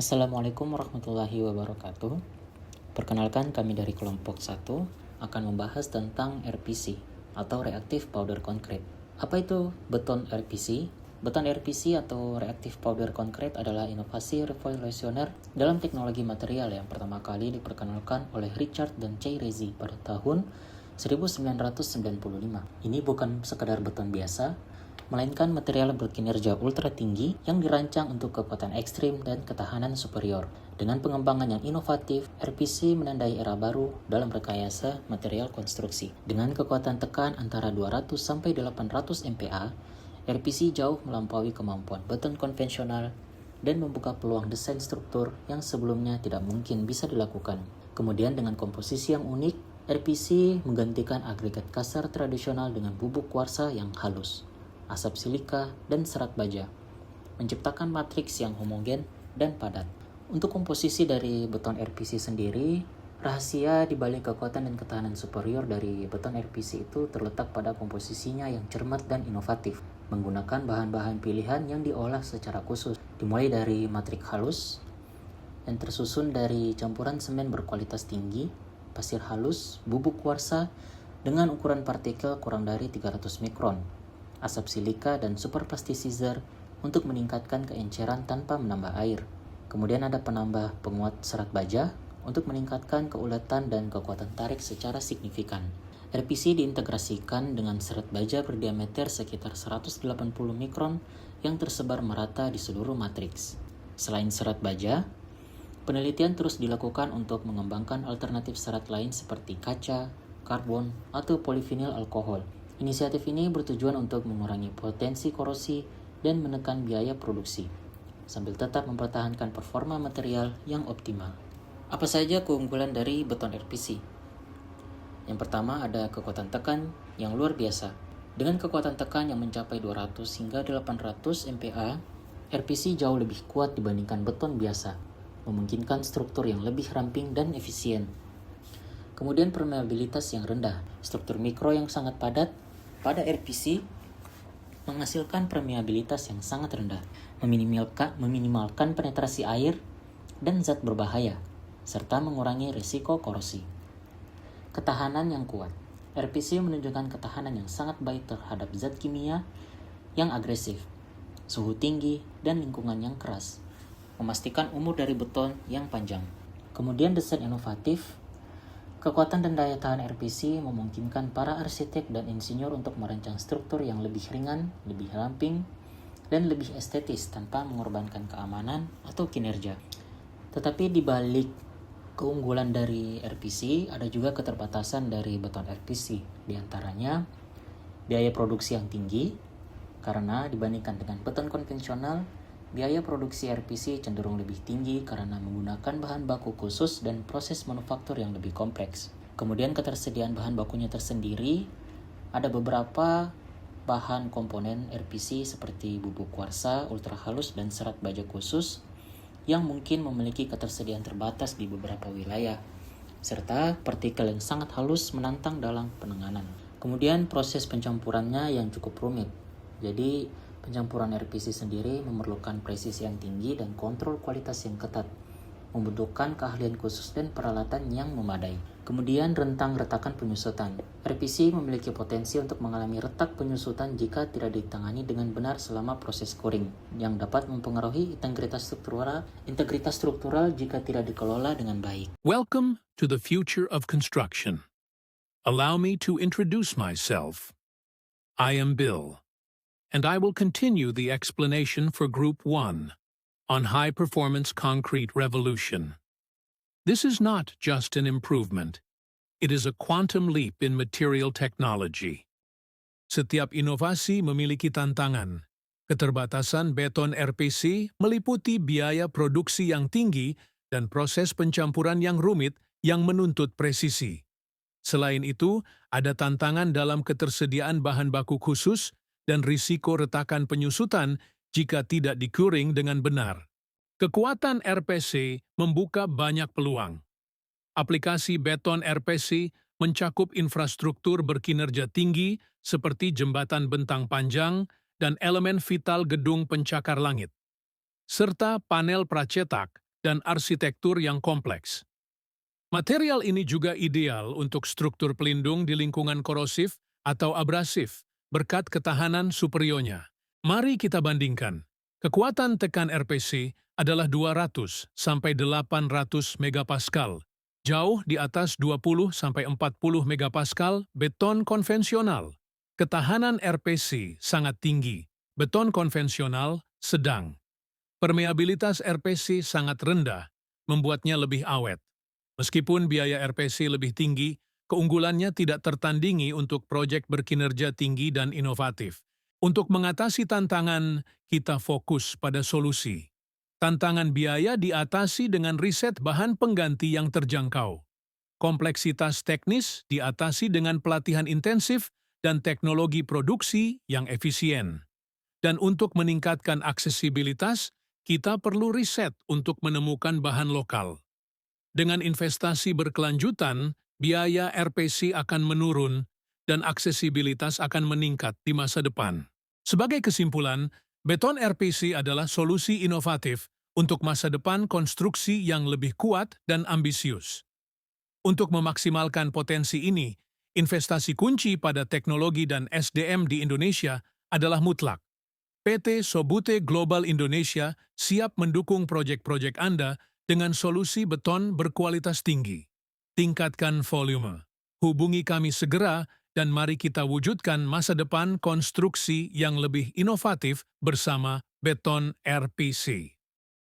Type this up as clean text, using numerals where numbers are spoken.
Assalamualaikum warahmatullahi wabarakatuh. Perkenalkan, kami dari kelompok 1 akan membahas tentang RPC atau Reactive Powder Concrete. Apa itu beton RPC? Beton RPC atau Reactive Powder Concrete adalah inovasi revolusioner dalam teknologi material yang pertama kali diperkenalkan oleh Richard dan J. Rezi pada tahun 1995. Ini bukan sekadar beton biasa, melainkan material berkinerja ultra tinggi yang dirancang untuk kekuatan ekstrim dan ketahanan superior. Dengan pengembangan yang inovatif, RPC menandai era baru dalam rekayasa material konstruksi. Dengan kekuatan tekan antara 200 sampai 800 MPa, RPC jauh melampaui kemampuan beton konvensional dan membuka peluang desain struktur yang sebelumnya tidak mungkin bisa dilakukan. Kemudian dengan komposisi yang unik, RPC menggantikan agregat kasar tradisional dengan bubuk kuarsa yang halus, asap silika, dan serat baja, menciptakan matriks yang homogen dan padat. Untuk komposisi dari beton RPC sendiri, rahasia di balik kekuatan dan ketahanan superior dari beton RPC itu terletak pada komposisinya yang cermat dan inovatif, menggunakan bahan-bahan pilihan yang diolah secara khusus, dimulai dari matrik halus yang tersusun dari campuran semen berkualitas tinggi, pasir halus, bubuk kuarsa dengan ukuran partikel kurang dari 300 mikron, asap silika, dan superplasticizer untuk meningkatkan keenceran tanpa menambah air. Kemudian ada penambah penguat serat baja untuk meningkatkan keuletan dan kekuatan tarik secara signifikan. RPC diintegrasikan dengan serat baja berdiameter sekitar 180 mikron yang tersebar merata di seluruh matriks. Selain serat baja, penelitian terus dilakukan untuk mengembangkan alternatif serat lain seperti kaca, karbon, atau polivinil alkohol. Inisiatif ini bertujuan untuk mengurangi potensi korosi dan menekan biaya produksi, sambil tetap mempertahankan performa material yang optimal. Apa saja keunggulan dari beton RPC? Yang pertama ada kekuatan tekan yang luar biasa. Dengan kekuatan tekan yang mencapai 200 hingga 800 MPa, RPC jauh lebih kuat dibandingkan beton biasa, memungkinkan struktur yang lebih ramping dan efisien. Kemudian permeabilitas yang rendah. Struktur mikro yang sangat padat pada RPC menghasilkan permeabilitas yang sangat rendah, meminimalkan penetrasi air dan zat berbahaya, serta mengurangi risiko korosi. Ketahanan yang kuat. RPC menunjukkan ketahanan yang sangat baik terhadap zat kimia yang agresif, suhu tinggi, dan lingkungan yang keras, memastikan umur dari beton yang panjang. Kemudian desain inovatif. Kekuatan dan daya tahan RPC memungkinkan para arsitek dan insinyur untuk merancang struktur yang lebih ringan, lebih ramping, dan lebih estetis tanpa mengorbankan keamanan atau kinerja. Tetapi di balik keunggulan dari RPC, ada juga keterbatasan dari beton RPC. Di antaranya, biaya produksi yang tinggi, karena dibandingkan dengan beton konvensional, biaya produksi RPC cenderung lebih tinggi karena menggunakan bahan baku khusus dan proses manufaktur yang lebih kompleks. Kemudian ketersediaan bahan bakunya tersendiri, ada beberapa bahan komponen RPC seperti bubuk kuarsa, ultra halus, dan serat baja khusus yang mungkin memiliki ketersediaan terbatas di beberapa wilayah, serta partikel yang sangat halus menantang dalam penanganan. Kemudian proses pencampurannya yang cukup rumit. Jadi pencampuran RPC sendiri memerlukan presisi yang tinggi dan kontrol kualitas yang ketat, membutuhkan keahlian khusus dan peralatan yang memadai. Kemudian rentang retakan penyusutan. RPC memiliki potensi untuk mengalami retak penyusutan jika tidak ditangani dengan benar selama proses curing, yang dapat mempengaruhi integritas struktural jika tidak dikelola dengan baik. Welcome to the future of construction. Allow me to introduce myself. I am Bill, and I will continue the explanation for Group 1 on high-performance concrete revolution. This is not just an improvement. It is a quantum leap in material technology. Setiap inovasi memiliki tantangan. Keterbatasan beton RPC meliputi biaya produksi yang tinggi dan proses pencampuran yang rumit yang menuntut presisi. Selain itu, ada tantangan dalam ketersediaan bahan baku khusus dan risiko retakan penyusutan jika tidak di-curing dengan benar. Kekuatan RPC membuka banyak peluang. Aplikasi beton RPC mencakup infrastruktur berkinerja tinggi seperti jembatan bentang panjang dan elemen vital gedung pencakar langit, serta panel pracetak dan arsitektur yang kompleks. Material ini juga ideal untuk struktur pelindung di lingkungan korosif atau abrasif, berkat ketahanan superiornya. Mari kita bandingkan. Kekuatan tekan RPC adalah 200 sampai 800 megapascal, jauh di atas 20 sampai 40 megapascal beton konvensional. Ketahanan RPC sangat tinggi, beton konvensional sedang. Permeabilitas RPC sangat rendah, membuatnya lebih awet. Meskipun biaya RPC lebih tinggi, keunggulannya tidak tertandingi untuk proyek berkinerja tinggi dan inovatif. Untuk mengatasi tantangan, kita fokus pada solusi. Tantangan biaya diatasi dengan riset bahan pengganti yang terjangkau. Kompleksitas teknis diatasi dengan pelatihan intensif dan teknologi produksi yang efisien. Dan untuk meningkatkan aksesibilitas, kita perlu riset untuk menemukan bahan lokal. Dengan investasi berkelanjutan, biaya RPC akan menurun dan aksesibilitas akan meningkat di masa depan. Sebagai kesimpulan, beton RPC adalah solusi inovatif untuk masa depan konstruksi yang lebih kuat dan ambisius. Untuk memaksimalkan potensi ini, investasi kunci pada teknologi dan SDM di Indonesia adalah mutlak. PT Sobute Global Indonesia siap mendukung proyek-proyek Anda dengan solusi beton berkualitas tinggi. Tingkatkan volume. Hubungi kami segera dan mari kita wujudkan masa depan konstruksi yang lebih inovatif bersama beton RPC.